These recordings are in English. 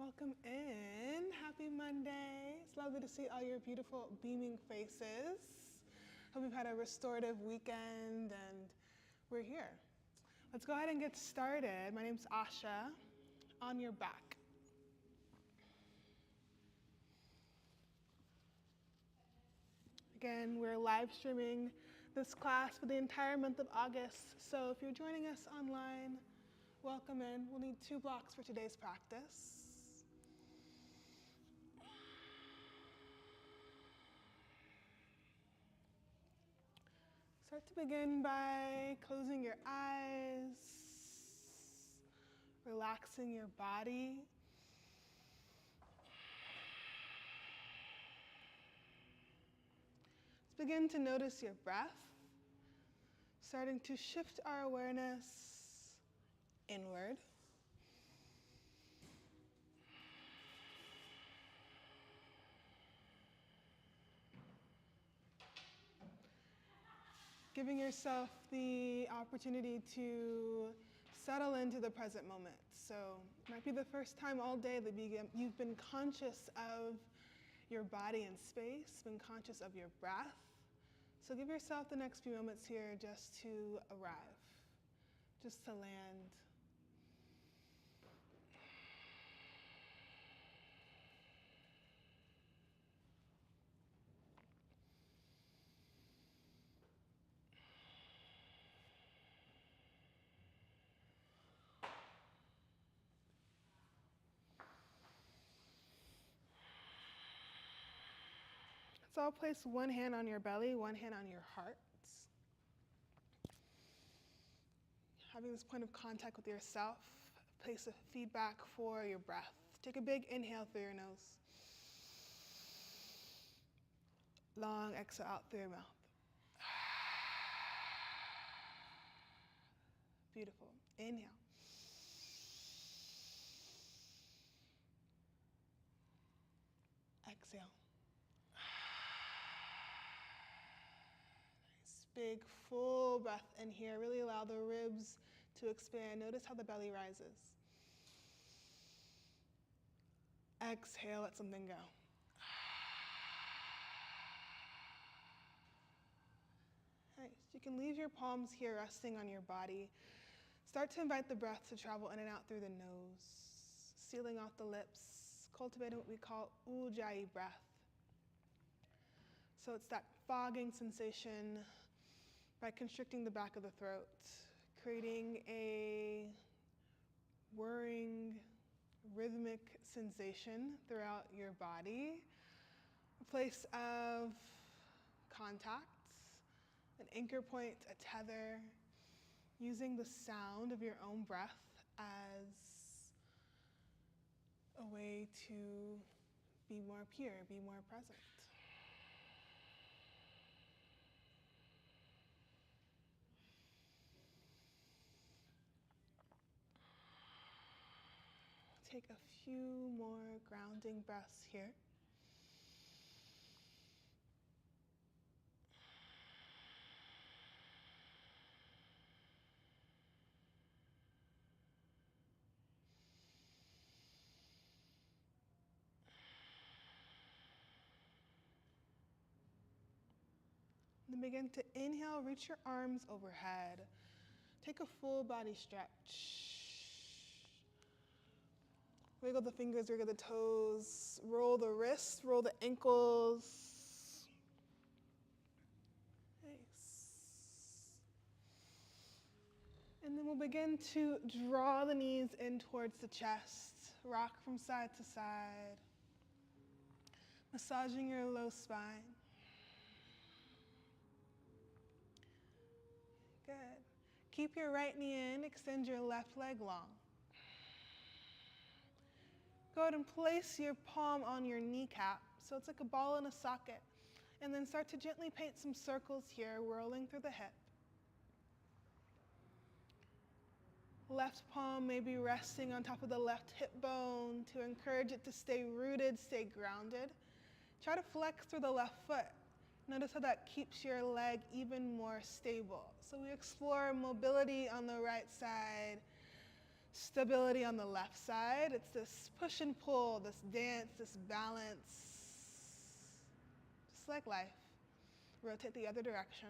Welcome in. Happy Monday. It's lovely to see all your beautiful beaming faces. Hope you've had a restorative weekend and we're here. Let's go ahead and get started. My name's Asha. On your back. Again, we're live streaming this class for the entire month of August. So if you're joining us online, welcome in. We'll need 2 blocks for today's practice. Start to begin by closing your eyes, relaxing your body. Let's begin to notice your breath, starting to shift our awareness inward. Giving yourself the opportunity to settle into the present moment. So it might be the first time all day that you've been conscious of your body and space, been conscious of your breath. So give yourself the next few moments here just to arrive, just to land. So I'll place one hand on your belly, one hand on your heart. Having this point of contact with yourself, place of feedback for your breath. Take a big inhale through your nose. Long exhale out through your mouth. Beautiful. Inhale. Exhale. Big, full breath in here. Really allow the ribs to expand. Notice how the belly rises. Exhale, let something go. Nice. You can leave your palms here resting on your body. Start to invite the breath to travel in and out through the nose, sealing off the lips, cultivating what we call ujjayi breath. So it's that fogging sensation by constricting the back of the throat, creating a whirring, rhythmic sensation throughout your body, a place of contact, an anchor point, a tether, using the sound of your own breath as a way to be more pure, be more present. Take a few more grounding breaths here. Then begin to inhale, reach your arms overhead. Take a full body stretch. Wiggle the fingers, wiggle the toes, roll the wrists, roll the ankles. Nice. And then we'll begin to draw the knees in towards the chest, rock from side to side, massaging your low spine. Good. Keep your right knee in, extend your left leg long. Go ahead and place your palm on your kneecap, so it's like a ball in a socket. And then start to gently paint some circles here, whirling through the hip. Left palm may be resting on top of the left hip bone to encourage it to stay rooted, stay grounded. Try to flex through the left foot. Notice how that keeps your leg even more stable. So we explore mobility on the right side, stability on the left side. It's this push and pull, this dance, this balance, just like life. Rotate the other direction.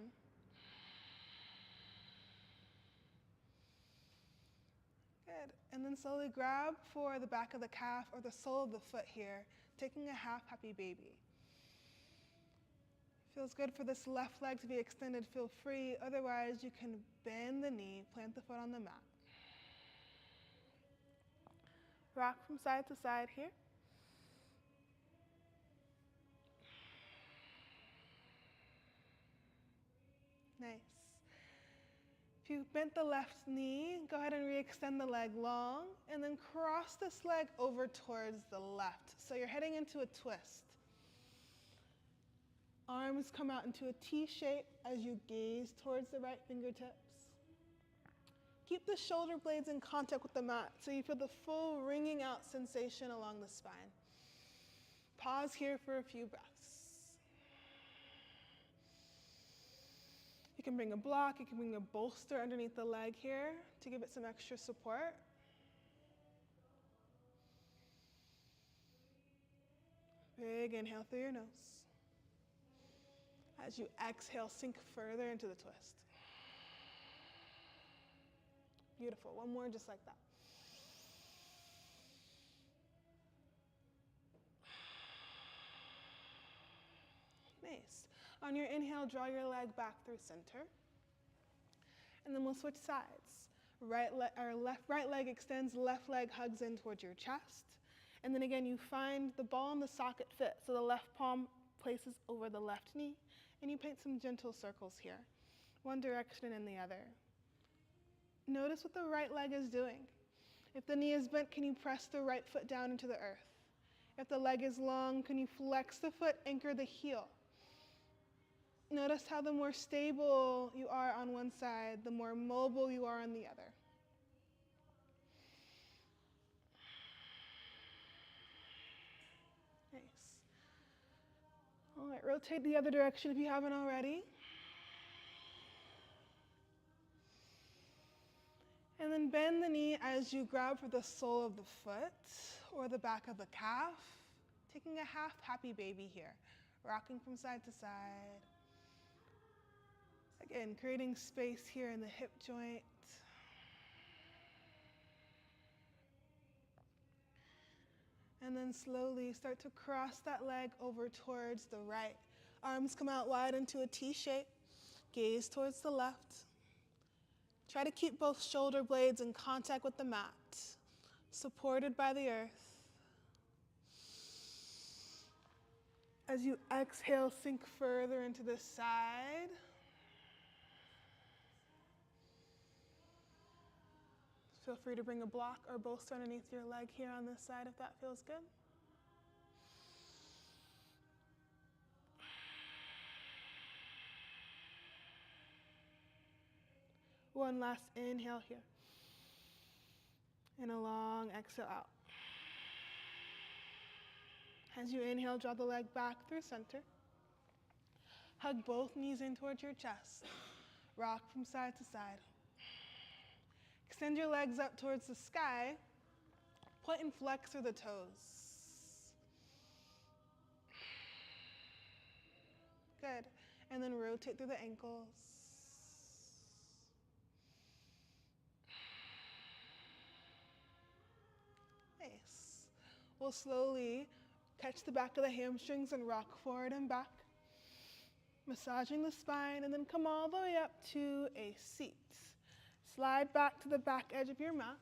Good. And then slowly grab for the back of the calf or the sole of the foot here, taking a half happy baby. Feels good for this left leg to be extended, feel free. Otherwise, you can bend the knee, plant the foot on the mat. Rock from side to side here. Nice. If you've bent the left knee, go ahead and re-extend the leg long, and then cross this leg over towards the left. So you're heading into a twist. Arms come out into a T shape as you gaze towards the right fingertips. Keep the shoulder blades in contact with the mat so you feel the full wringing out sensation along the spine. Pause here for a few breaths. You can bring a block, you can bring a bolster underneath the leg here to give it some extra support. Big inhale through your nose. As you exhale, sink further into the twist. Beautiful. One more just like that. Nice. On your inhale, draw your leg back through center. And then we'll switch sides. Right leg extends, left leg hugs in towards your chest. And then again, you find the ball in the socket fit. So the left palm places over the left knee. And you paint some gentle circles here. One direction and the other. Notice what the right leg is doing. If the knee is bent, can you press the right foot down into the earth? If the leg is long, can you flex the foot, anchor the heel? Notice how the more stable you are on one side, the more mobile you are on the other. Nice. All right, rotate the other direction if you haven't already. And then bend the knee as you grab for the sole of the foot or the back of the calf, taking a half happy baby here, rocking from side to side. Again, creating space here in the hip joint. And then slowly start to cross that leg over towards the right. Arms come out wide into a T shape. Gaze towards the left. Try to keep both shoulder blades in contact with the mat, supported by the earth. As you exhale, sink further into the side. Feel free to bring a block or bolster underneath your leg here on this side if that feels good. One last inhale here. And a long exhale out. As you inhale, draw the leg back through center. Hug both knees in towards your chest. Rock from side to side. Extend your legs up towards the sky. Point and flex through the toes. Good. And then rotate through the ankles. Nice. We'll slowly catch the back of the hamstrings and rock forward and back. Massaging the spine, and then come all the way up to a seat. Slide back to the back edge of your mat.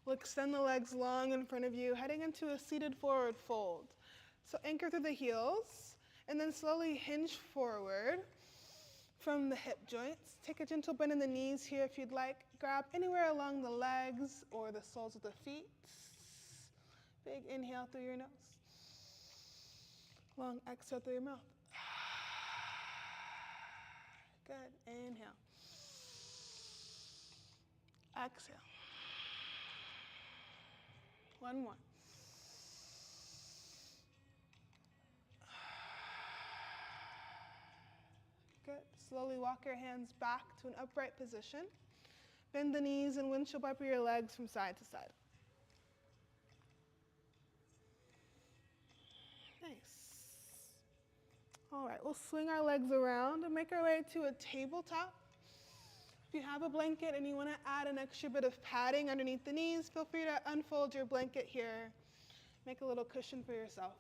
We'll extend the legs long in front of you, heading into a seated forward fold. So anchor through the heels, and then slowly hinge forward from the hip joints. Take a gentle bend in the knees here if you'd like. Grab anywhere along the legs or the soles of the feet. Big inhale through your nose. Long exhale through your mouth. Good. Inhale. Exhale. One more. Good. Slowly walk your hands back to an upright position. Bend the knees and windshield wiper your legs from side to side. Nice. All right, we'll swing our legs around and make our way to a tabletop. If you have a blanket and you want to add an extra bit of padding underneath the knees, feel free to unfold your blanket here. Make a little cushion for yourself.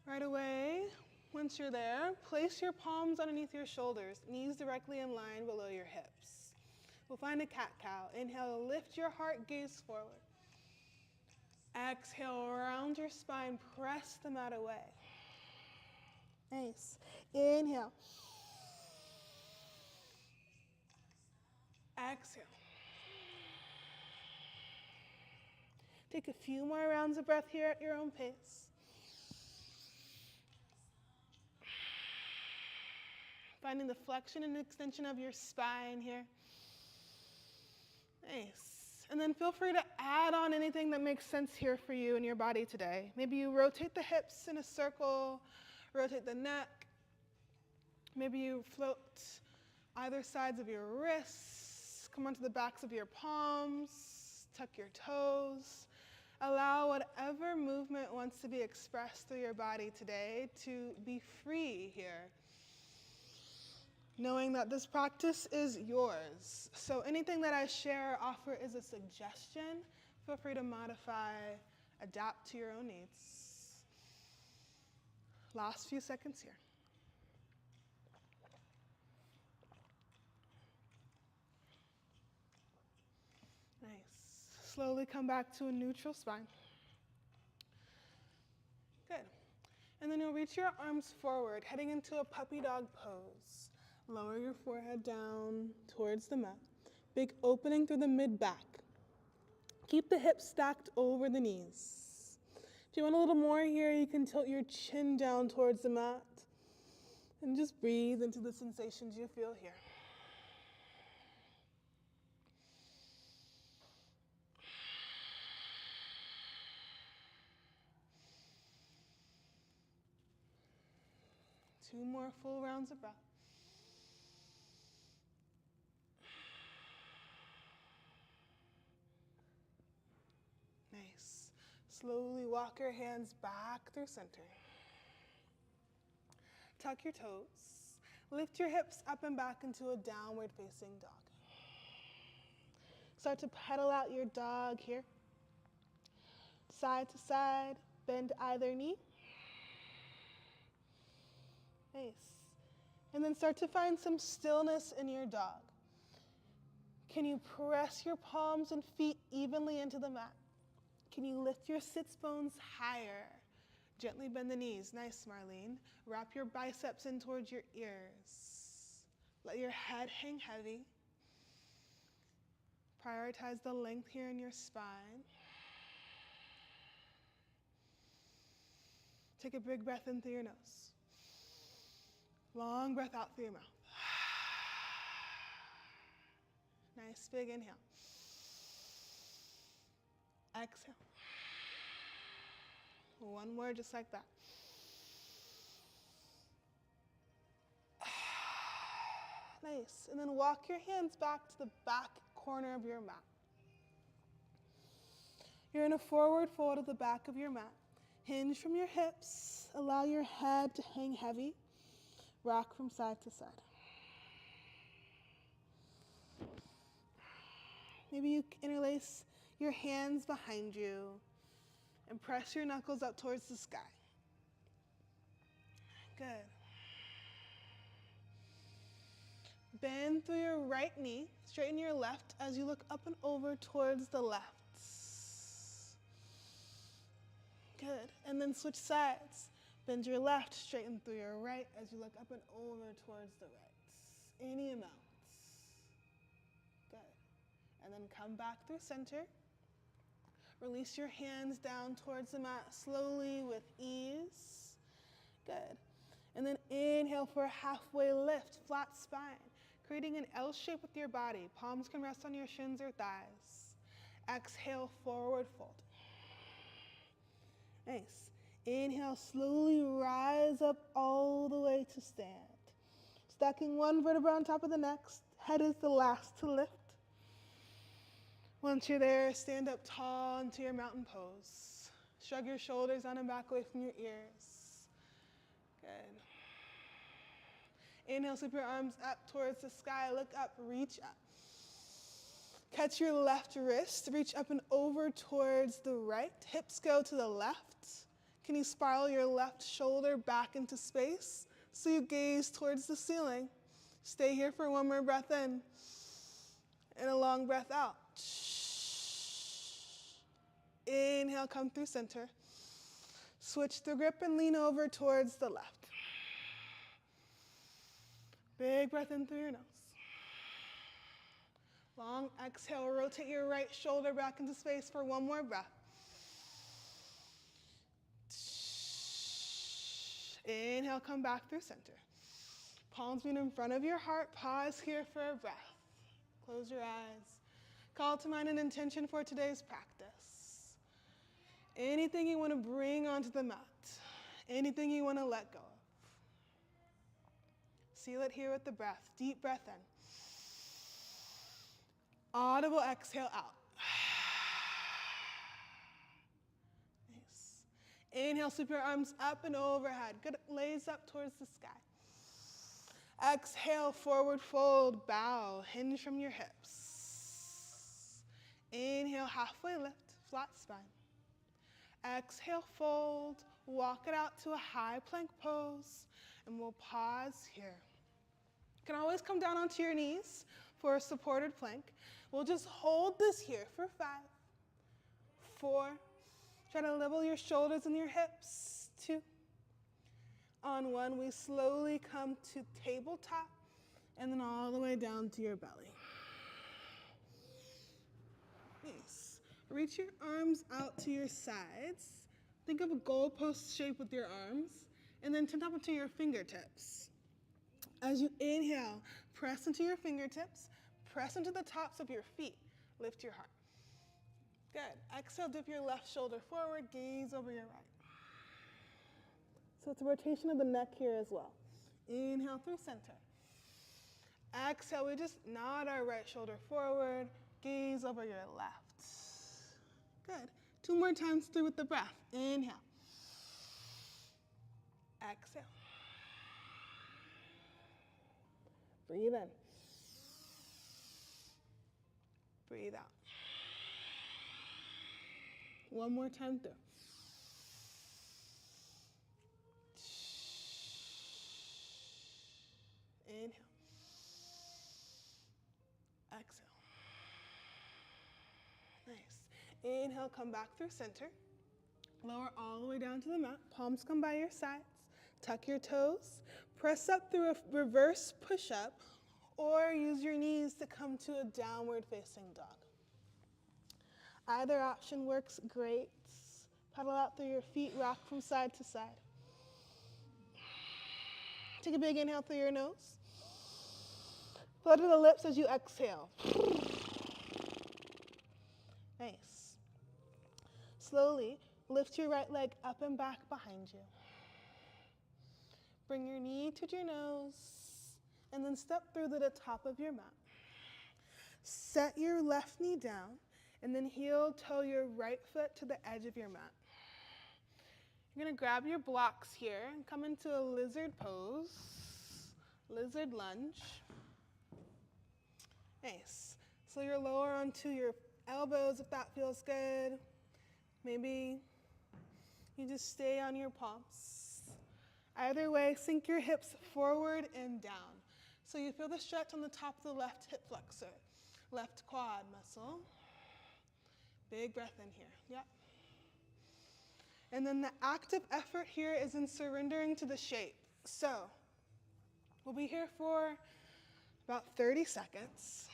Right away, once you're there, place your palms underneath your shoulders, knees directly in line below your hips. We'll find a cat-cow. Inhale, lift your heart, gaze forward. Exhale, round your spine, press the mat away. Nice. Inhale. Exhale. Take a few more rounds of breath here at your own pace. Finding the flexion and extension of your spine here. Nice. And then feel free to add on anything that makes sense here for you in your body today. Maybe you rotate the hips in a circle, rotate the neck. Maybe you float either sides of your wrists, come onto the backs of your palms, tuck your toes. Allow whatever movement wants to be expressed through your body today to be free here. Knowing that this practice is yours. So anything that I share or offer is a suggestion. Feel free to modify, adapt to your own needs. Last few seconds here. Nice. Slowly come back to a neutral spine. Good. And then you'll reach your arms forward, heading into a puppy dog pose. Lower your forehead down towards the mat. Big opening through the mid-back. Keep the hips stacked over the knees. If you want a little more here, you can tilt your chin down towards the mat. And just breathe into the sensations you feel here. Two more full rounds of breath. Nice. Slowly walk your hands back through center. Tuck your toes. Lift your hips up and back into a downward facing dog. Start to pedal out your dog here. Side to side, bend either knee. Nice. And then start to find some stillness in your dog. Can you press your palms and feet evenly into the mat? Can you lift your sits bones higher? Gently bend the knees. Nice, Marlene. Wrap your biceps in towards your ears. Let your head hang heavy. Prioritize the length here in your spine. Take a big breath in through your nose. Long breath out through your mouth. Nice big inhale. Exhale. One more just like that. Nice. And then walk your hands back to the back corner of your mat. You're in a forward fold of the back of your mat. Hinge from your hips. Allow your head to hang heavy. Rock from side to side. Maybe you interlace your hands behind you and press your knuckles up towards the sky. Good. Bend through your right knee, straighten your left as you look up and over towards the left. Good. And then switch sides. Bend your left, straighten through your right as you look up and over towards the right. Any amount. Good. And then come back through center. Release your hands down towards the mat slowly with ease. Good. And then inhale for a halfway lift, flat spine, creating an L shape with your body. Palms can rest on your shins or thighs. Exhale, forward fold. Nice. Inhale, slowly rise up all the way to stand. stacking one vertebra on top of the next. Head is the last to lift. Once you're there, stand up tall into your mountain pose. Shrug your shoulders down and back away from your ears. Good. Inhale, sweep your arms up towards the sky. Look up, reach up. Catch your left wrist. Reach up and over towards the right. Hips go to the left. Can you spiral your left shoulder back into space so you gaze towards the ceiling? Stay here for one more breath in and a long breath out. Inhale, come through center. Switch the grip and lean over towards the left. Big breath in through your nose. Long exhale, rotate your right shoulder back into space for one more breath. Inhale, come back through center. Palms meet in front of your heart. Pause here for a breath. Close your eyes. Call to mind an intention for today's practice. Anything you want to bring onto the mat. Anything you want to let go of. Seal it here with the breath. Deep breath in. Audible exhale out. Nice. Inhale, sweep your arms up and overhead. Good, lays up towards the sky. Exhale, forward fold, bow, hinge from your hips. Inhale, halfway lift, flat spine. Exhale, fold, walk it out to a high plank pose, and we'll pause here. You can always come down onto your knees for a supported plank. We'll just hold this here for 5, 4, try to level your shoulders and your hips, 2. On 1, we slowly come to tabletop and then all the way down to your belly. Nice. Reach your arms out to your sides. Think of a goalpost shape with your arms and then tip up into your fingertips. As you inhale, press into your fingertips, press into the tops of your feet. Lift your heart. Good. Exhale, dip your left shoulder forward, gaze over your right. So it's a rotation of the neck here as well. Inhale through center. Exhale, we just nod our right shoulder forward, gaze over your left. Good. 2 more times through with the breath. Inhale. Exhale. Breathe in. Breathe out. One more time through. Inhale. Exhale. Nice. Inhale, come back through center. Lower all the way down to the mat. Palms come by your sides. Tuck your toes. Press up through a reverse push-up or use your knees to come to a downward facing dog. Either option works great. Pedal out through your feet, rock from side to side. Take a big inhale through your nose. Flutter the lips as you exhale. Nice. Slowly lift your right leg up and back behind you. Bring your knee to your nose and then step through to the top of your mat. Set your left knee down and then heel toe your right foot to the edge of your mat. You're going to grab your blocks here and come into a lizard pose, lizard lunge. Nice. So you're lower onto your elbows if that feels good. Maybe you just stay on your palms. Either way, sink your hips forward and down. So you feel the stretch on the top of the left hip flexor, left quad muscle. Big breath in here, yep. And then the active effort here is in surrendering to the shape. So we'll be here for about 30 seconds.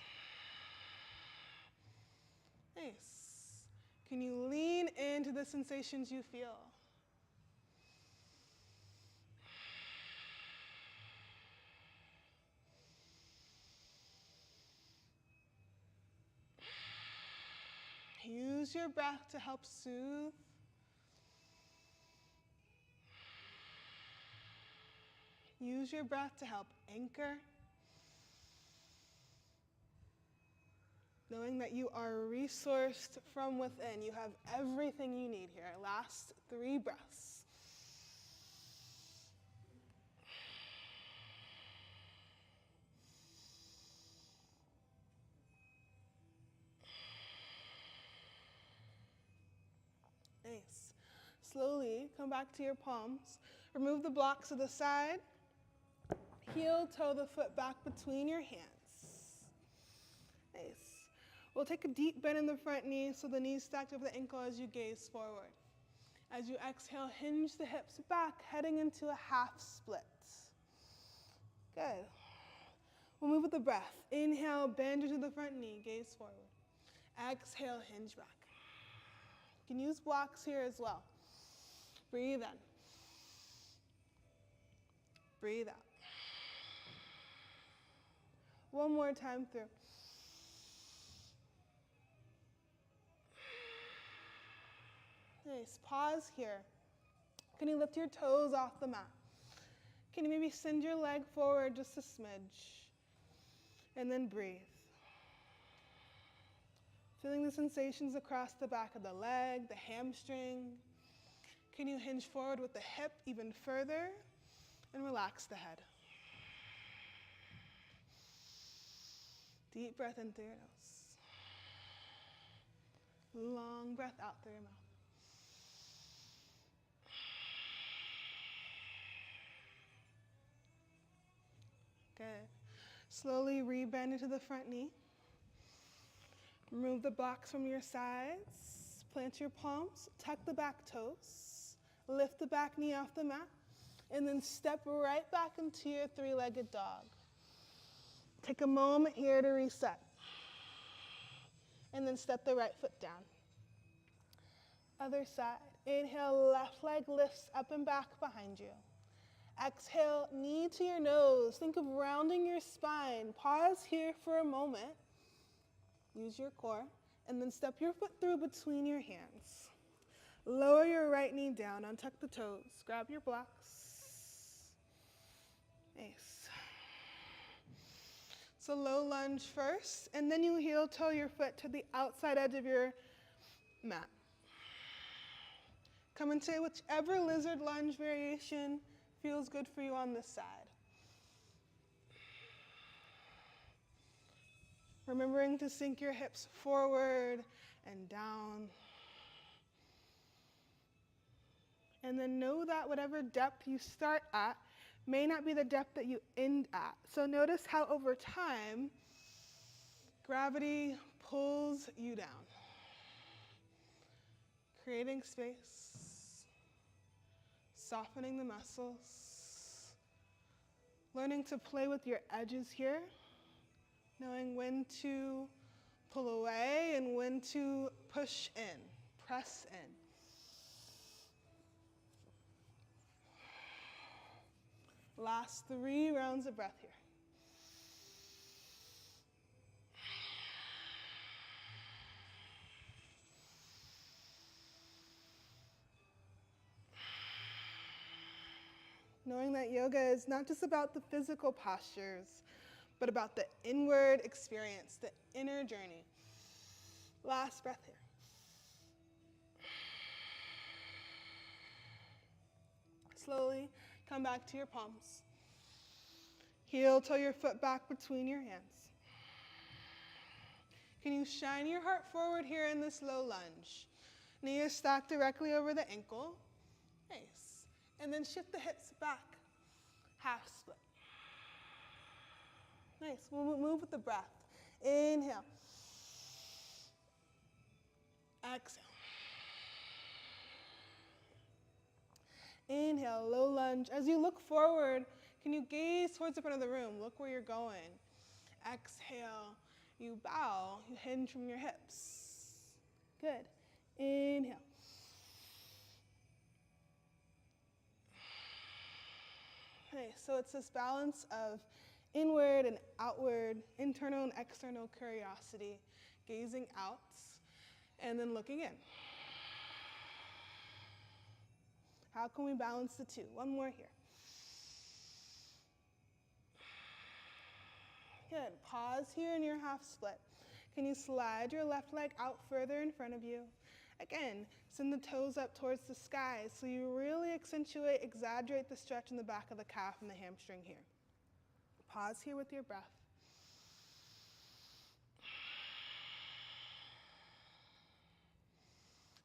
Nice. Can you lean into the sensations you feel? Use your breath to help soothe. Use your breath to help anchor, knowing that you are resourced from within. You have everything you need here. Last 3 breaths. Nice. Slowly come back to your palms. Remove the blocks to the side. Heel toe the foot back between your hands. Nice. We'll take a deep bend in the front knee so the knees stacked over the ankle as you gaze forward. As you exhale, hinge the hips back, heading into a half split. Good. We'll move with the breath. Inhale, bend into the front knee, gaze forward. Exhale, hinge back. You can use blocks here as well. Breathe in. Breathe out. One more time through. Nice. Pause here. Can you lift your toes off the mat? Can you maybe send your leg forward just a smidge? And then breathe. Feeling the sensations across the back of the leg, the hamstring. Can you hinge forward with the hip even further? And relax the head. Deep breath in through your nose. Long breath out through your mouth. Good. Slowly rebend into the front knee. Remove the blocks from your sides. Plant your palms. Tuck the back toes. Lift the back knee off the mat. And then step right back into your 3-legged dog. Take a moment here to reset. And then step the right foot down. Other side. Inhale, left leg lifts up and back behind you. Exhale, knee to your nose. Think of rounding your spine. Pause here for a moment. Use your core. And then step your foot through between your hands. Lower your right knee down. Untuck the toes. Grab your blocks. Nice. So low lunge first. And then you heel toe your foot to the outside edge of your mat. Come into whichever lizard lunge variation feels good for you on this side. Remembering to sink your hips forward and down. And then know that whatever depth you start at may not be the depth that you end at. So notice how over time, gravity pulls you down. Creating space. Softening the muscles, learning to play with your edges here, knowing when to pull away and when to push in, press in. Last 3 rounds of breath here. Knowing that yoga is not just about the physical postures, but about the inward experience, the inner journey. Last breath here. Slowly come back to your palms. Heel toe your foot back between your hands. Can you shine your heart forward here in this low lunge? Knee is stacked directly over the ankle. Nice. And then shift the hips back, half split. Nice, we'll move with the breath. Inhale. Exhale. Inhale, low lunge. As you look forward, can you gaze towards the front of the room? Look where you're going. Exhale, you bow, you hinge from your hips. Good. Inhale. Okay, so it's this balance of inward and outward, internal and external curiosity, gazing out, and then looking in. How can we balance the 2? One more here. Inhale. Exhale. Inhale, low lunge. As you look forward, can you gaze towards the front of the room? Look where you're going. Exhale, you bow, you hinge from your hips. Good. Inhale. How can we balance the 2? One more here. Good. Pause here in your half split. Can you slide your left leg out further in front of you? Again, send the toes up towards the sky so you really accentuate, exaggerate the stretch in the back of the calf and the hamstring here. Pause here with your breath.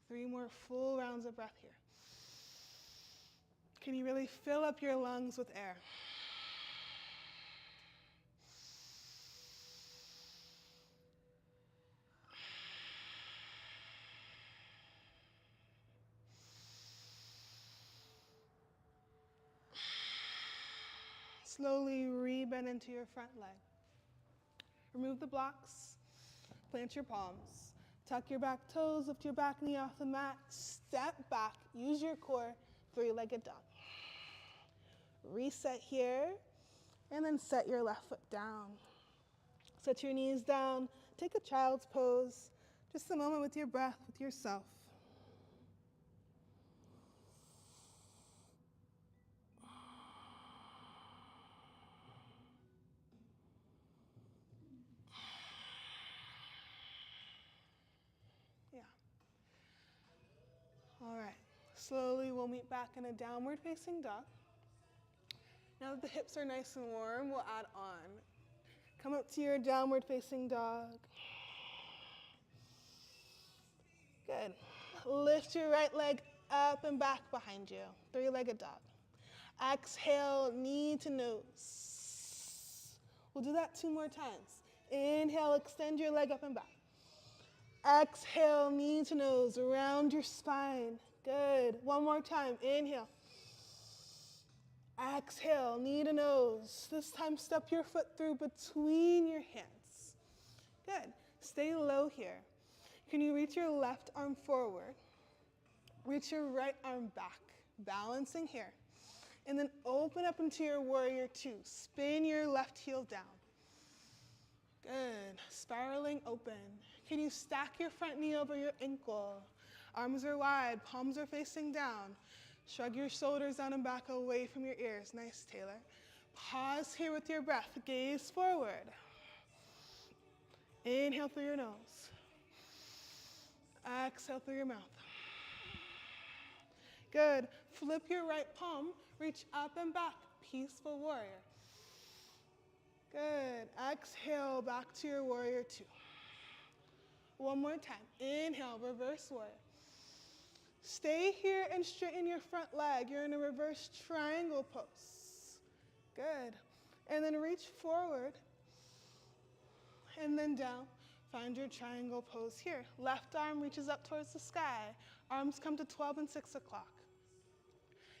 Three more full rounds of breath here. Can you really fill up your lungs with air? Slowly re-bend into your front leg. Remove the blocks, plant your palms, tuck your back toes, lift your back knee off the mat, step back, use your core, three-legged dog. Reset here, and then set your left foot down. Set your knees down, take a child's pose, just a moment with your breath, with yourself. All right, slowly we'll meet back in a downward facing dog. Now that the hips are nice and warm, we'll add on. Come up to your downward facing dog. Good. Lift your right leg up and back behind you. Three-legged dog. Exhale, knee to nose. We'll do that 2 more times. Inhale, extend your leg up and back. Exhale, knee to nose, around your spine. Good. One more time. Inhale. Exhale, knee to nose. This time, step your foot through between your hands. Good. Stay low here. Can you reach your left arm forward? Reach your right arm back, balancing here. And then open up into your warrior 2. Spin your left heel down. Good. Spiraling open. Can you stack your front knee over your ankle? Arms are wide, palms are facing down. Shrug your shoulders down and back away from your ears. Nice, Taylor. Pause here with your breath. Gaze forward. Inhale through your nose. Exhale through your mouth. Good. Flip your right palm. Reach up and back. Peaceful warrior. Good. Exhale back to your warrior 2. One more time. Inhale, reverse warrior. Stay here and straighten your front leg. You're in a reverse triangle pose. Good. And then reach forward and then down. Find your triangle pose here. Left arm reaches up towards the sky. Arms come to 12 and 6 o'clock.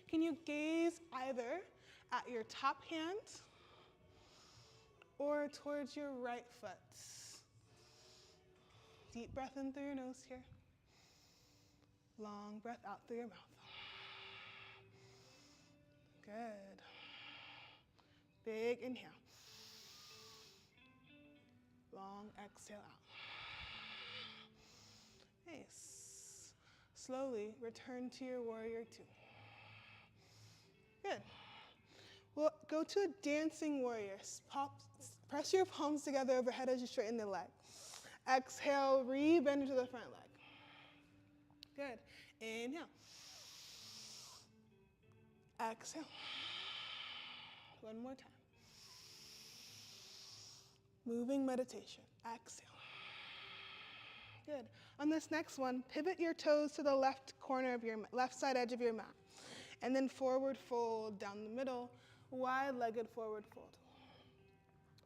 Can you gaze either at your top hand or towards your right foot? Deep breath in through your nose here. Long breath out through your mouth. Good. Big inhale. Long exhale out. Nice. Slowly return to your warrior 2. Good. We'll go to a dancing warrior. Press your palms together overhead as you straighten the leg. Exhale, re-bend into the front leg. Good. Inhale. Exhale. One more time. Moving meditation. Exhale. Good. On this next one, pivot your toes to the left corner of your left side edge of your mat. And then forward fold down the middle, wide-legged forward fold.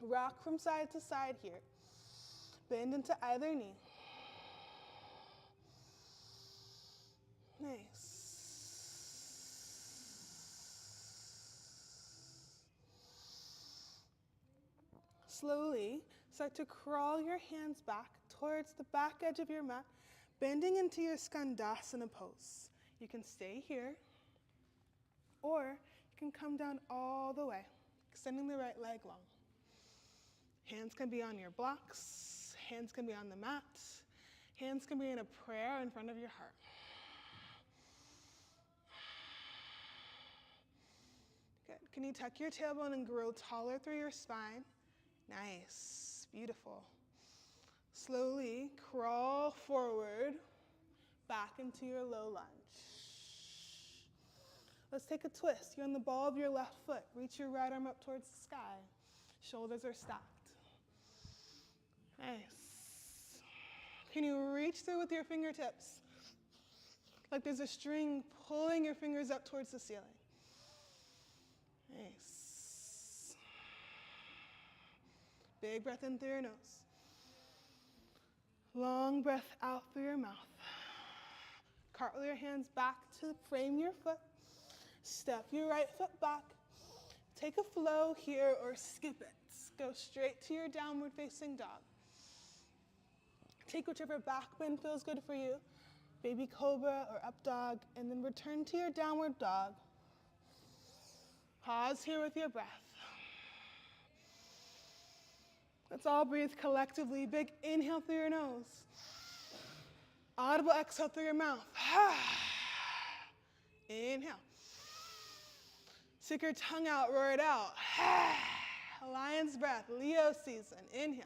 Rock from side to side here. Bend into either knee. Nice. Slowly start to crawl your hands back towards the back edge of your mat, bending into your Skandasana pose. You can stay here, or you can come down all the way, extending the right leg long. Hands can be on your blocks, hands can be on the mat, hands can be in a prayer in front of your heart. Good. Can you tuck your tailbone and grow taller through your spine? Nice, beautiful. Slowly crawl forward, back into your low lunge. Let's take a twist. You're on the ball of your left foot. Reach your right arm up towards the sky. Shoulders are stacked. Nice. Can you reach through with your fingertips? Like there's a string pulling your fingers up towards the ceiling. Nice. Big breath in through your nose. Long breath out through your mouth. Cartwheel your hands back to frame your foot. Step your right foot back. Take a flow here or skip it. Go straight to your downward facing dog. Take whichever back bend feels good for you. Baby cobra or up dog, and then return to your downward dog. Pause here with your breath. Let's all breathe collectively. Big inhale through your nose. Audible exhale through your mouth. Inhale. Stick your tongue out, roar it out. Lion's breath, Leo season. Inhale.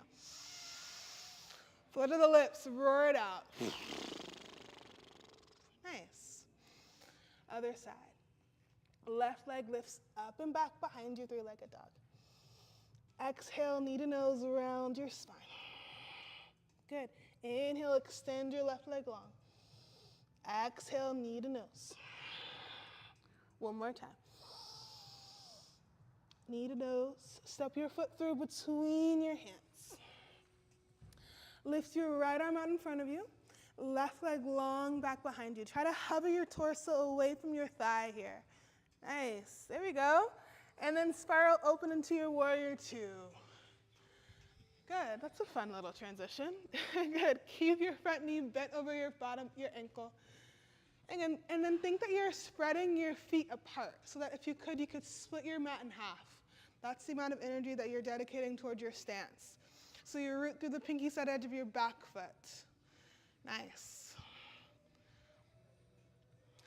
Flutter the lips, roar it out. Nice. Other side. Left leg lifts up and back behind you, three-legged dog. Exhale, knee to nose around your spine. Good. Inhale, extend your left leg long. Exhale, knee to nose. One more time. Knee to nose. Step your foot through between your hands. Lift your right arm out in front of you. Left leg long back behind you. Try to hover your torso away from your thigh here. Nice. There we go. And then spiral open into your warrior two. Good. That's a fun little transition. Good. Keep your front knee bent over your bottom, your ankle. And then think that you're spreading your feet apart so that if you could split your mat in half. That's the amount of energy that you're dedicating towards your stance. So you root through the pinky side edge of your back foot. Nice.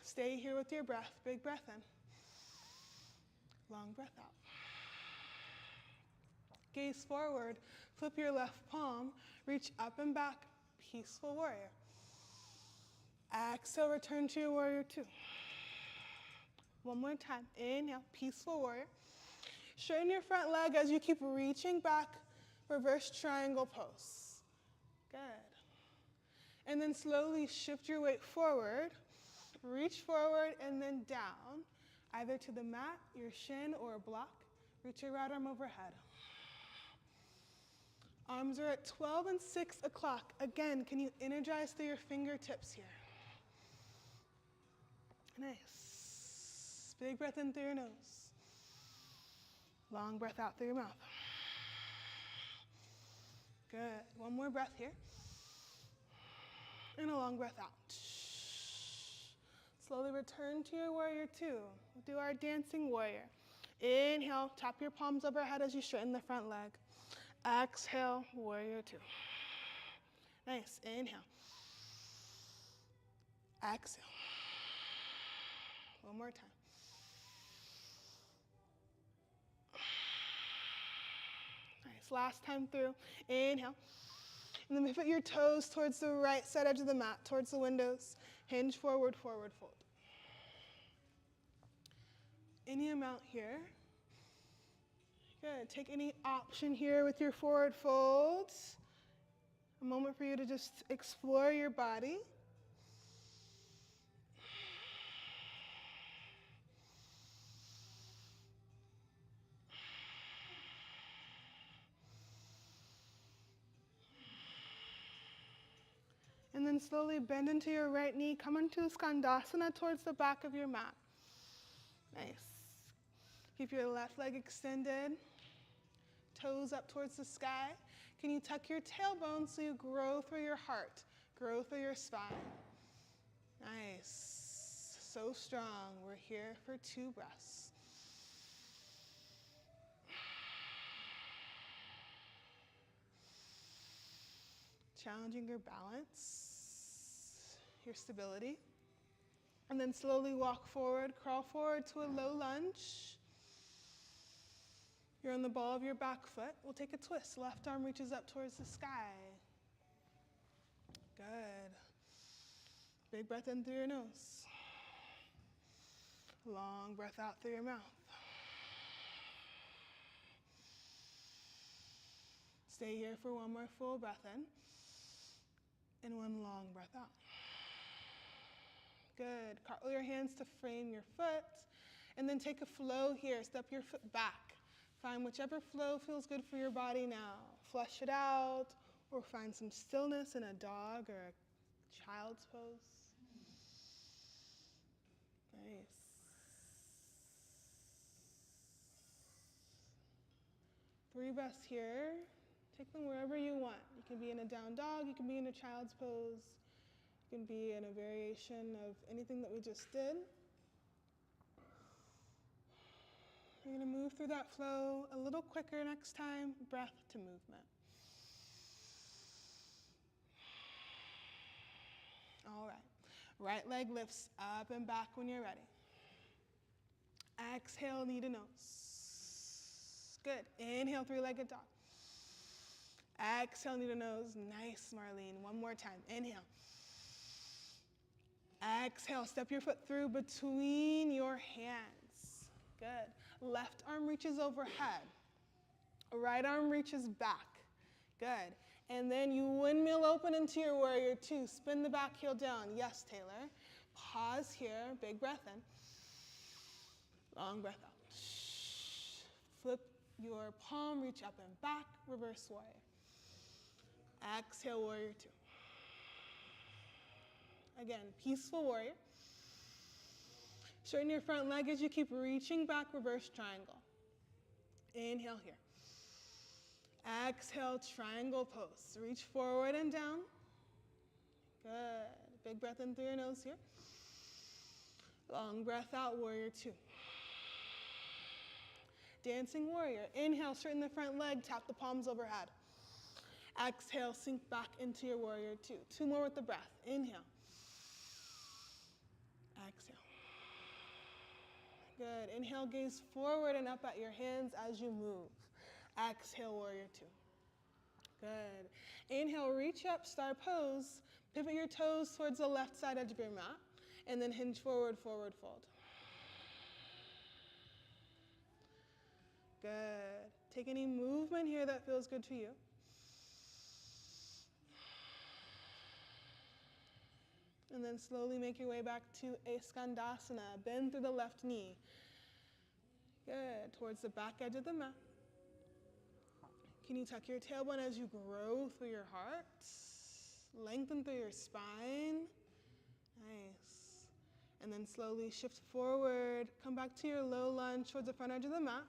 Stay here with your breath. Big breath in. Long breath out. Gaze forward. Flip your left palm. Reach up and back. Peaceful warrior. Exhale, return to your warrior two. One more time. Inhale, peaceful warrior. Straighten your front leg as you keep reaching back. Reverse triangle pose. Good. And then slowly shift your weight forward. Reach forward and then down, either to the mat, your shin, or a block. Reach your right arm overhead. Arms are at 12 and 6 o'clock. Again, can you energize through your fingertips here? Nice. Big breath in through your nose. Long breath out through your mouth. Good. One more breath here. And a long breath out. Slowly return to your warrior two. We'll do our dancing warrior. Inhale, tap your palms overhead as you straighten the front leg. Exhale, warrior two. Nice. Inhale. Exhale. One more time. Nice. Last time through. Inhale. And then pivot your toes towards the right side edge of the mat, towards the windows. Hinge forward, forward fold. Any amount here. Good. Take any option here with your forward folds. A moment for you to just explore your body. And then slowly bend into your right knee. Come into Skandasana towards the back of your mat. Nice. Keep your left leg extended. Toes up towards the sky. Can you tuck your tailbone so you grow through your heart, grow through your spine? Nice. So strong. We're here for 2 breaths. Challenging your balance, your stability. And then slowly walk forward, crawl forward to a low lunge. You're on the ball of your back foot. We'll take a twist. Left arm reaches up towards the sky. Good. Big breath in through your nose. Long breath out through your mouth. Stay here for one more full breath in and one long breath out. Good. Cartwheel your hands to frame your foot and then take a flow here. Step your foot back. Find whichever flow feels good for your body now. Flush it out or find some stillness in a dog or a child's pose. Nice. Three breaths here. Take them wherever you want. You can be in a down dog, you can be in a child's pose, you can be in a variation of anything that we just did. You're going to move through that flow a little quicker next time, breath to movement. All right. Right leg lifts up and back when you're ready. Exhale, knee to nose. Good. Inhale, three-legged dog. Exhale, knee to nose. Nice, Marlene. One more time. Inhale. Exhale, step your foot through between your hands. Good. Left arm reaches overhead. Right arm reaches back. Good. And then you windmill open into your warrior two. Spin the back heel down. Yes, Taylor. Pause here. Big breath in. Long breath out. Flip your palm, reach up and back, reverse warrior. Exhale, warrior two. Again, peaceful warrior. Straighten your front leg as you keep reaching back, reverse triangle. Inhale here. Exhale, triangle pose. Reach forward and down. Good. Big breath in through your nose here. Long breath out, warrior two. Dancing warrior. Inhale, straighten the front leg, tap the palms overhead. Exhale, sink back into your warrior two. Two more with the breath. Inhale. Exhale. Good. Inhale, gaze forward and up at your hands as you move. Exhale, warrior two. Good. Inhale, reach up, star pose. Pivot your toes towards the left side edge of your mat. And then hinge forward, forward fold. Good. Take any movement here that feels good to you. And then slowly make your way back to a Skandasana. Bend through the left knee. Good. Towards the back edge of the mat. Can you tuck your tailbone as you grow through your heart? Lengthen through your spine. Nice. And then slowly shift forward. Come back to your low lunge towards the front edge of the mat.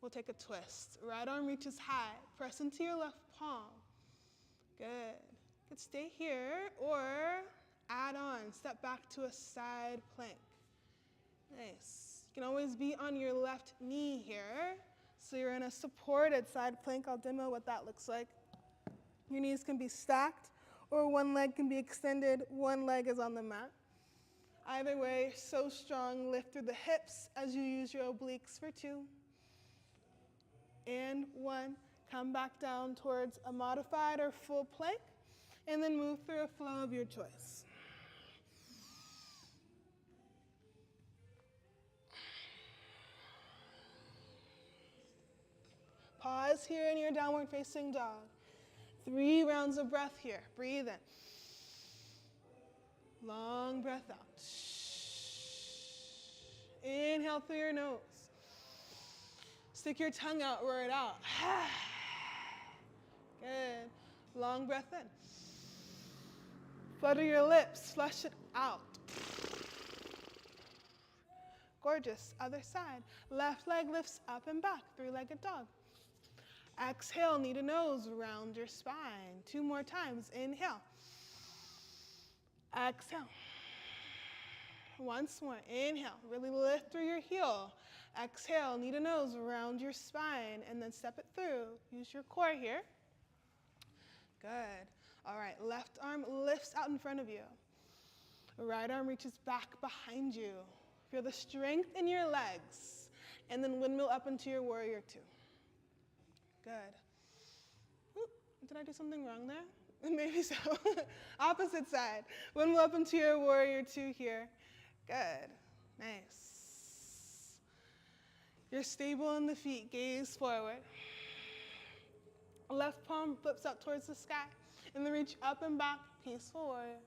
We'll take a twist. Right arm reaches high. Press into your left palm. Good. You could stay here or add on. Step back to a side plank. Nice. You can always be on your left knee here. So you're in a supported side plank. I'll demo what that looks like. Your knees can be stacked or one leg can be extended. One leg is on the mat. Either way, so strong. Lift through the hips as you use your obliques for two. And one. Come back down towards a modified or full plank. And then move through a flow of your choice. Pause here in your downward facing dog. 3 rounds of breath here. Breathe in. Long breath out. Inhale through your nose. Stick your tongue out, roar it out. Good. Long breath in. Flutter your lips, flush it out. Gorgeous. Other side. Left leg lifts up and back, 3-legged dog. Exhale, knee to nose, round your spine. 2 more times. Inhale. Exhale. Once more. Inhale. Really lift through your heel. Exhale, knee to nose, round your spine, and then step it through. Use your core here. Good. All right, left arm lifts out in front of you. Right arm reaches back behind you. Feel the strength in your legs, and then windmill up into your warrior two. Good. Oop, did I do something wrong there? Maybe so. Opposite side. Windmill up into your warrior two here. Good. Nice. You're stable in the feet. Gaze forward. Left palm flips up towards the sky. And then reach up and back. Peaceful warrior.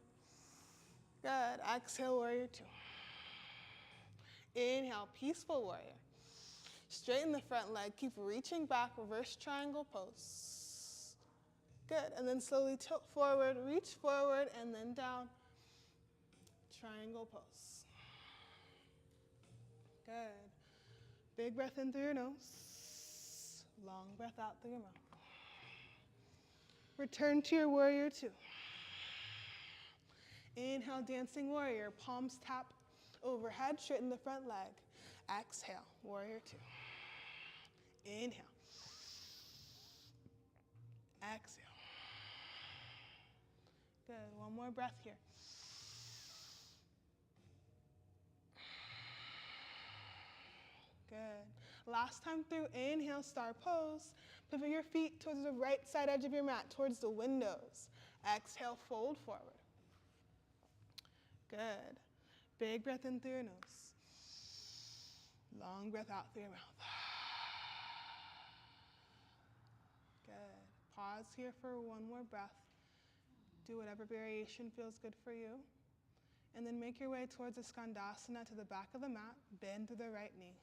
Good. Exhale, warrior two. Inhale, peaceful warrior. Straighten the front leg. Keep reaching back. Reverse triangle pose. Good. And then slowly tilt forward. Reach forward and then down. Triangle pose. Good. Big breath in through your nose. Long breath out through your mouth. Return to your warrior two. Inhale, dancing warrior. Palms tap overhead. Straighten the front leg. Exhale, warrior two. Inhale. Exhale. Good. One more breath here. Good. Last time through, inhale, star pose. Pivot your feet towards the right side edge of your mat, towards the windows. Exhale, fold forward. Good. Big breath in through your nose. Long breath out through your mouth. Good. Pause here for one more breath. Do whatever variation feels good for you. And then make your way towards a skandasana to the back of the mat. Bend to the right knee.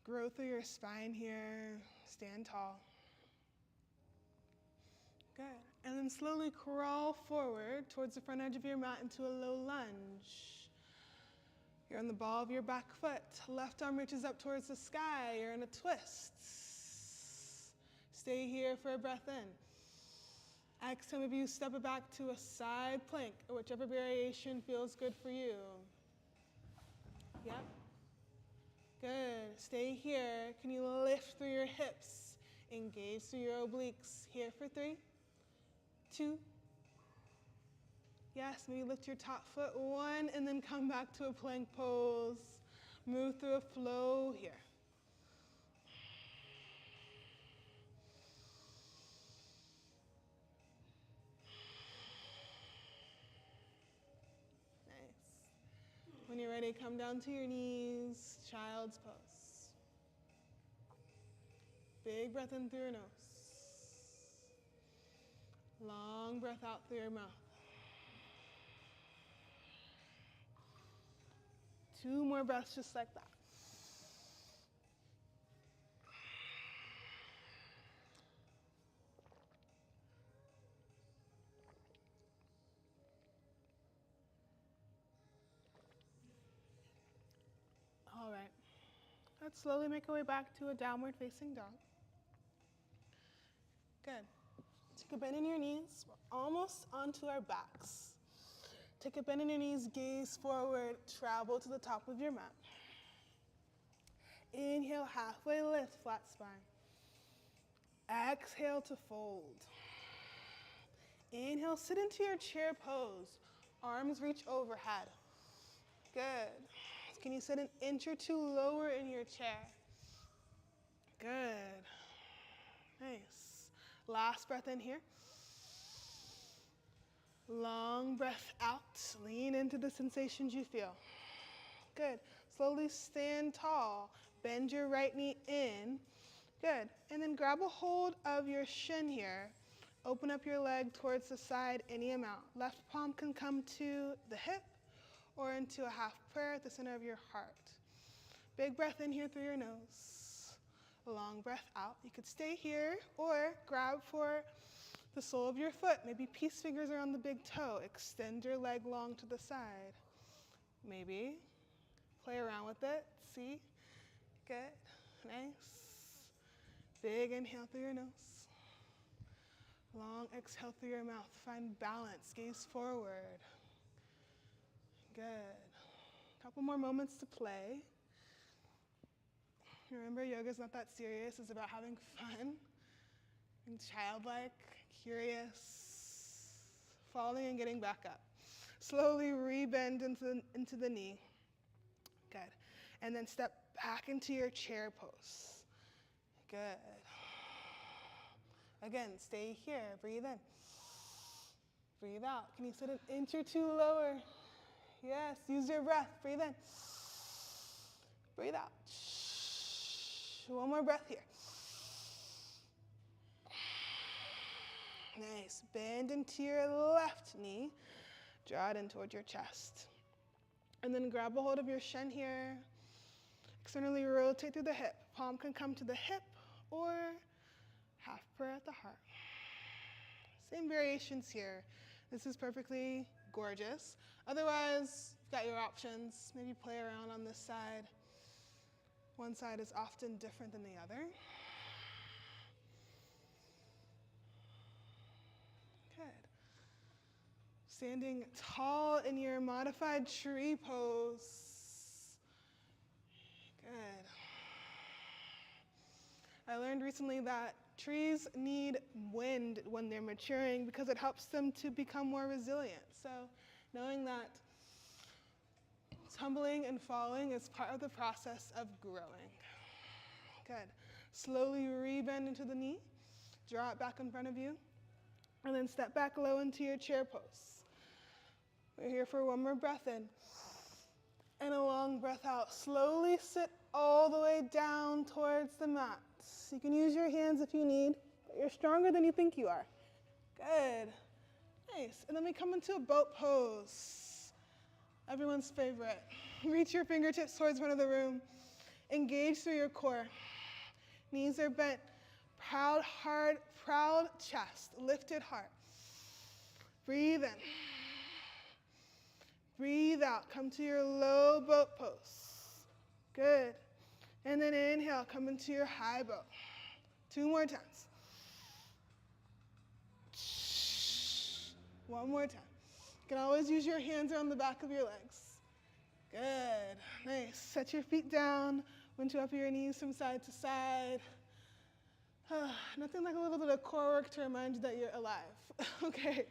Grow through your spine here. Stand tall. Good. And then slowly crawl forward towards the front edge of your mat into a low lunge. You're on the ball of your back foot. Left arm reaches up towards the sky. You're in a twist. Stay here for a breath in. Exhale, maybe you step it back to a side plank, or whichever variation feels good for you. Yep. Good. Stay here. Can you lift through your hips? Engage through your obliques. Here for 3, 2. Yes, maybe lift your top foot 1 and then come back to a plank pose. Move through a flow here. Nice. When you're ready, come down to your knees, child's pose. Big breath in through your nose. Long breath out through your mouth. 2 more breaths just like that. All right. Let's slowly make our way back to a downward facing dog. Good. Take a bend in your knees. We're almost onto our backs. Take a bend in your knees, gaze forward, travel to the top of your mat. Inhale, halfway lift, flat spine. Exhale to fold. Inhale, sit into your chair pose. Arms reach overhead. Good. Can you sit an inch or 2 lower in your chair? Good. Nice. Last breath in here. Long breath out. Lean into the sensations you feel. Good. Slowly stand tall. Bend your right knee in. Good. And then grab a hold of your shin here. Open up your leg towards the side any amount. Left palm can come to the hip or into a half prayer at the center of your heart. Big breath in here through your nose. Long breath out. You could stay here or grab for the sole of your foot. Maybe peace fingers are on the big toe. Extend your leg long to the side. Maybe. Play around with it. See? Good. Nice. Big inhale through your nose. Long exhale through your mouth. Find balance. Gaze forward. Good. Couple more moments to play. Remember, yoga's not that serious. It's about having fun and childlike, curious, falling and getting back up. Slowly rebend into the knee. Good. And then step back into your chair pose. Good. Again, stay here. Breathe in. Breathe out. Can you sit an inch or two lower? Yes, use your breath. Breathe in. Breathe out. One more breath here. Nice. Bend into your left knee. Draw it in towards your chest. And then grab a hold of your shin here. Externally rotate through the hip. Palm can come to the hip or half prayer at the heart. Same variations here. This is perfectly gorgeous. Otherwise, you've got your options. Maybe play around on this side. One side is often different than the other. Good. Standing tall in your modified tree pose. Good. I learned recently that trees need wind when they're maturing because it helps them to become more resilient. So knowing that tumbling and falling is part of the process of growing. Good. Slowly rebend into the knee. Draw it back in front of you. And then step back low into your chair pose. We're here for one more breath in. And a long breath out. Slowly sit all the way down towards the mat. You can use your hands if you need, but you're stronger than you think you are. Good. Nice. And then we come into a boat pose. Everyone's favorite. Reach your fingertips towards front of the room. Engage through your core. Knees are bent. Proud heart, proud chest, lifted heart. Breathe in. Breathe out. Come to your low boat pose. Good. And then inhale, come into your high boat. 2 more times. One more time. You can always use your hands around the back of your legs. Good. Nice. Set your feet down. Winch up your knees from side to side. Nothing like a little bit of core work to remind you that you're alive. Okay.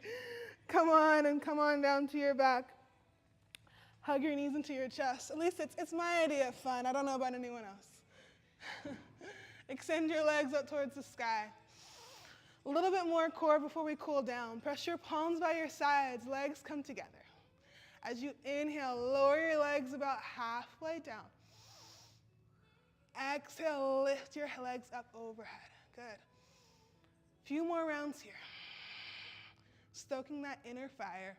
Come on down to your back. Hug your knees into your chest. At least it's my idea of fun. I don't know about anyone else. Extend your legs up towards the sky. A little bit more core before we cool down. Press your palms by your sides. Legs come together. As you inhale, lower your legs about halfway down. Exhale, lift your legs up overhead. Good. Few more rounds here. Stoking that inner fire.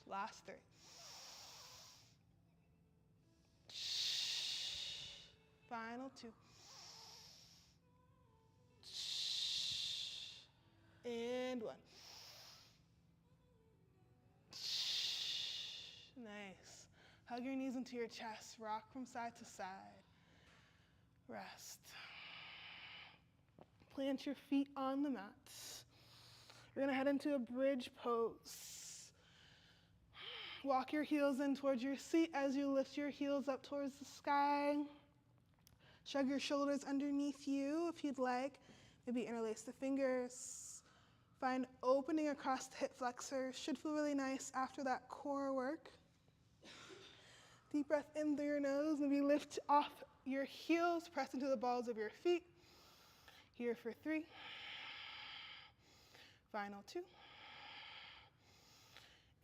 Last 3. Final 2. And 1. Nice. Hug your knees into your chest. Rock from side to side. Rest. Plant your feet on the mat. We're going to head into a bridge pose. Walk your heels in towards your seat as you lift your heels up towards the sky. Shrug your shoulders underneath you if you'd like. Maybe interlace the fingers. Find opening across the hip flexors. Should feel really nice after that core work. Deep breath in through your nose. Maybe lift off your heels. Press into the balls of your feet. Here for 3. Final 2.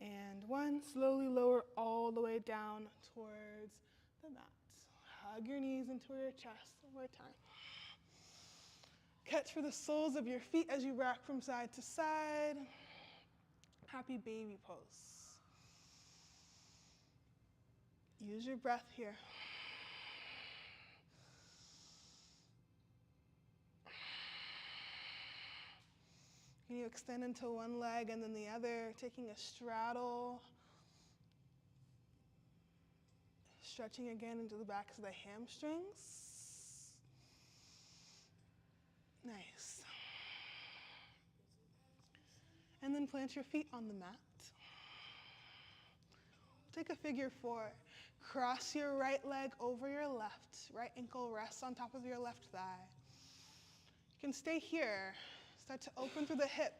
And 1, slowly lower all the way down towards the mat. Hug your knees into your chest one more time. Catch for the soles of your feet as you rock from side to side. Happy baby pose. Use your breath here. Can you extend into one leg and then the other, taking a straddle. Stretching again into the backs of the hamstrings. Nice. And then plant your feet on the mat. Take a figure 4. Cross your right leg over your left. Right ankle rests on top of your left thigh. You can stay here. Start to open through the hip.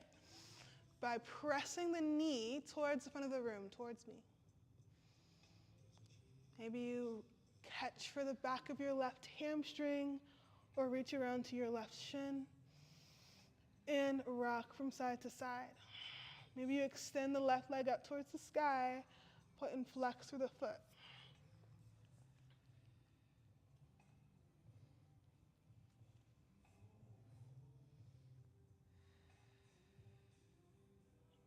by pressing the knee towards the front of the room, towards me. Maybe you catch for the back of your left hamstring or reach around to your left shin and rock from side to side. Maybe you extend the left leg up towards the sky, point and flex through the foot.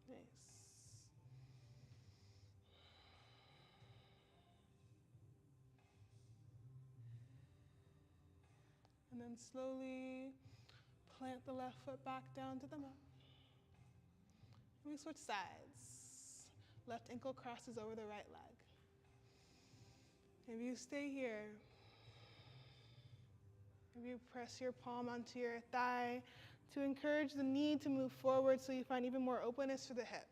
Nice. And then slowly plant the left foot back down to the mat. And we switch sides. Left ankle crosses over the right leg. Maybe you stay here. Maybe you press your palm onto your thigh to encourage the knee to move forward so you find even more openness for the hip.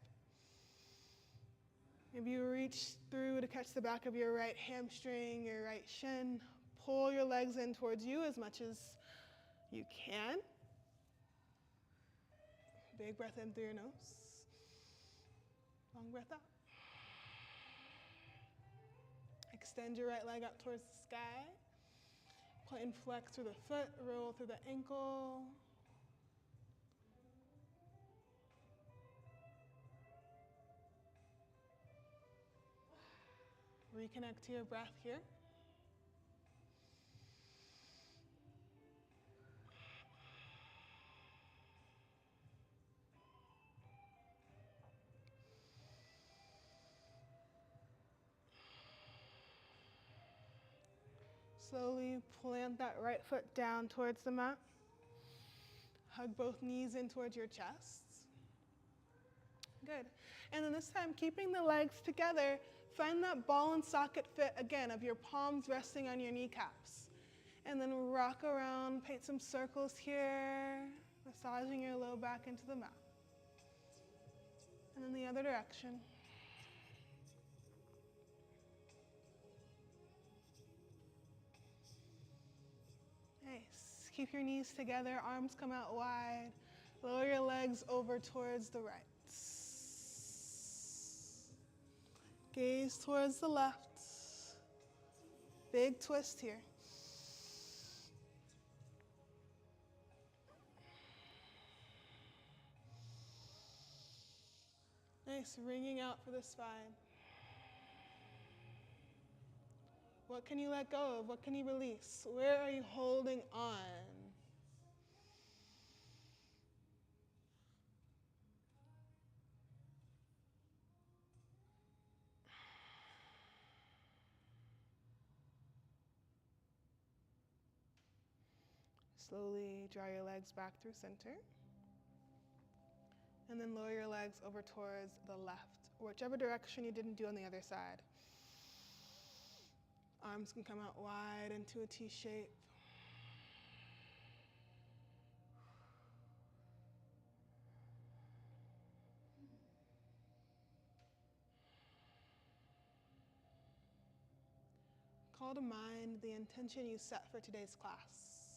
Maybe you reach through to catch the back of your right hamstring, your right shin. Pull your legs in towards you as much as you can. Big breath in through your nose. Long breath out. Extend your right leg up towards the sky. Point and flex through the foot, roll through the ankle. Reconnect to your breath here. Slowly plant that right foot down towards the mat. Hug both knees in towards your chest. Good. And then this time, keeping the legs together, find that ball and socket fit again of your palms resting on your kneecaps. And then rock around, paint some circles here, massaging your low back into the mat. And then the other direction. Nice. Keep your knees together, arms come out wide. Lower your legs over towards the right. Gaze towards the left. Big twist here. Nice, wringing out for the spine. What can you let go of? What can you release? Where are you holding on? Slowly draw your legs back through center. And then lower your legs over towards the left, or whichever direction you didn't do on the other side. Arms can come out wide into a T shape. Call to mind the intention you set for today's class.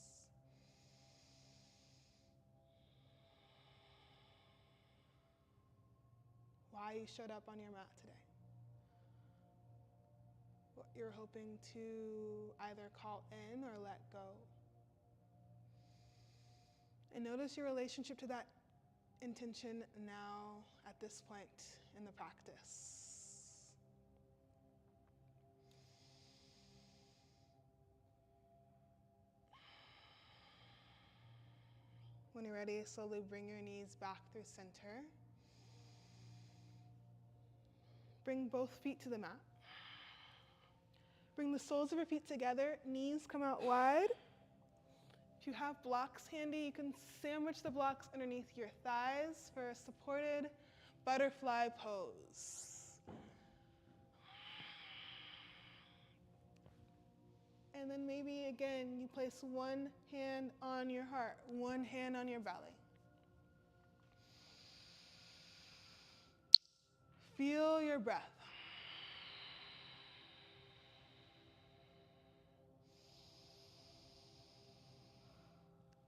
Why you showed up on your mat today. What you're hoping to either call in or let go. And notice your relationship to that intention now at this point in the practice. When you're ready, slowly bring your knees back through center. Bring both feet to the mat. Bring the soles of your feet together, knees come out wide. If you have blocks handy, you can sandwich the blocks underneath your thighs for a supported butterfly pose. And then maybe again, you place one hand on your heart, one hand on your belly. Feel your breath.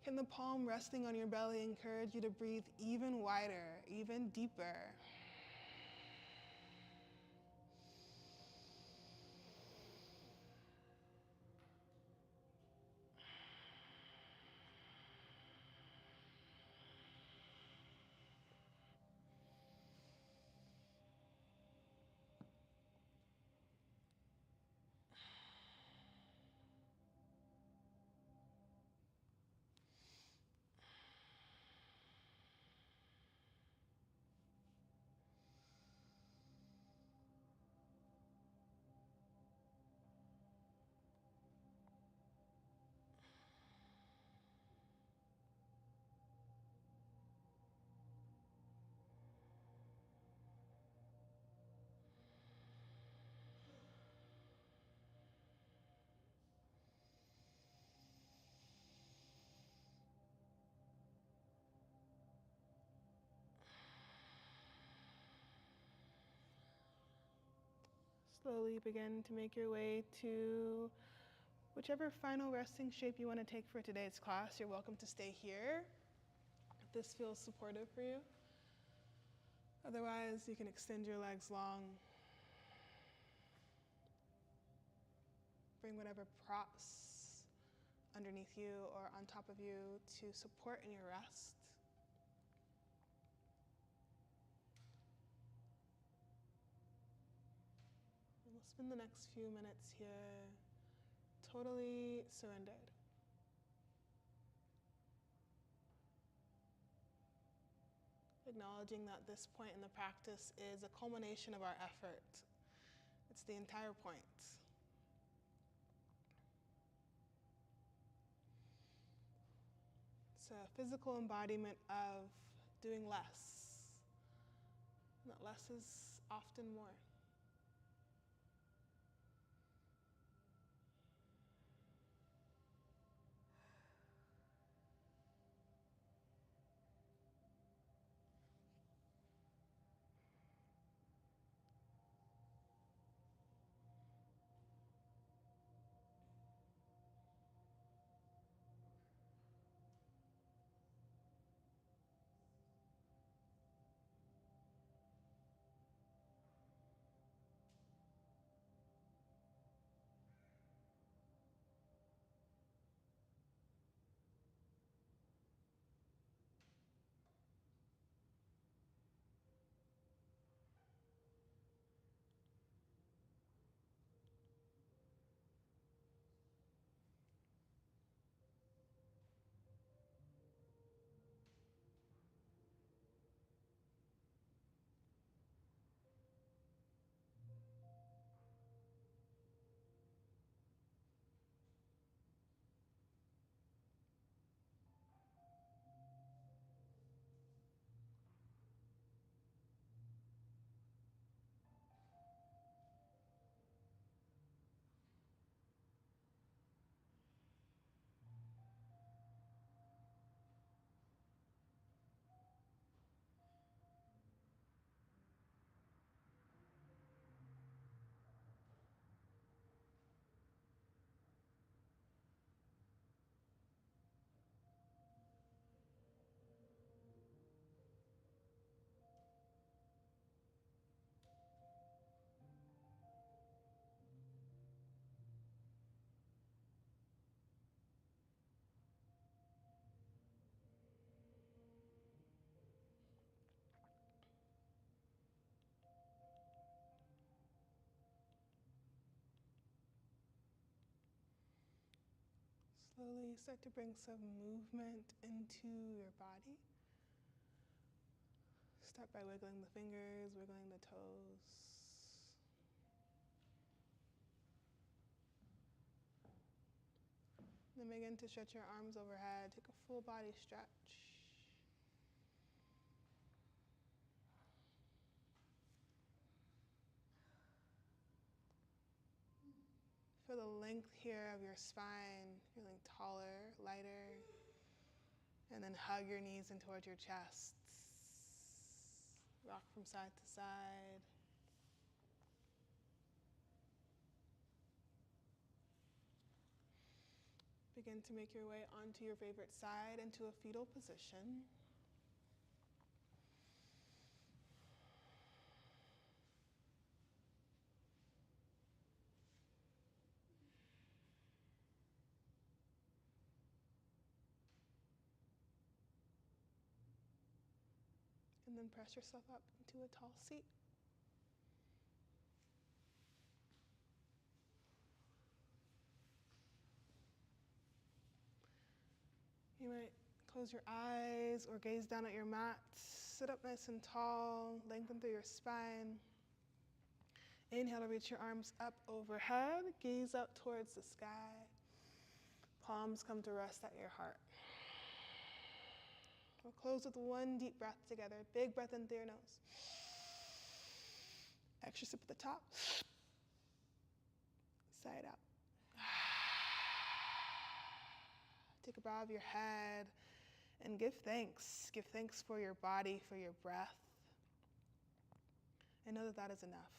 Can the palm resting on your belly encourage you to breathe even wider, even deeper? Slowly begin to make your way to whichever final resting shape you want to take for today's class. You're welcome to stay here if this feels supportive for you. Otherwise, you can extend your legs long. Bring whatever props underneath you or on top of you to support in your rest. And we'll spend the next few minutes here totally surrendered. Acknowledging that this point in the practice is a culmination of our effort. It's the entire point. It's a physical embodiment of doing less. And that less is often more. Slowly start to bring some movement into your body. Start by wiggling the fingers, wiggling the toes. Then begin to stretch your arms overhead. Take a full body stretch. Feel the length here of your spine, feeling taller, lighter. And then hug your knees in towards your chest. Rock from side to side. Begin to make your way onto your favorite side into a fetal position. And then press yourself up into a tall seat. You might close your eyes or gaze down at your mat. Sit up nice and tall, lengthen through your spine. Inhale to reach your arms up overhead, gaze up towards the sky. Palms come to rest at your heart. We'll close with one deep breath together. Big breath in through your nose. Extra sip at the top. Sigh it out. Take a bow of your head and give thanks. Give thanks for your body, for your breath. And know that that is enough.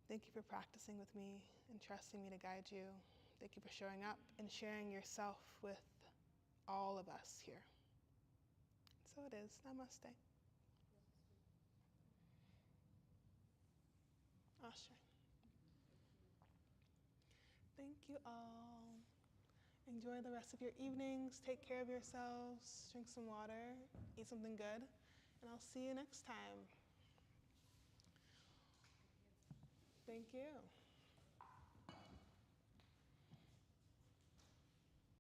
Thank you for practicing with me and trusting me to guide you. Thank you for showing up and sharing yourself with all of us here. So it is. Namaste. Ashe. Thank you all. Enjoy the rest of your evenings. Take care of yourselves. Drink some water. Eat something good. And I'll see you next time. Thank you.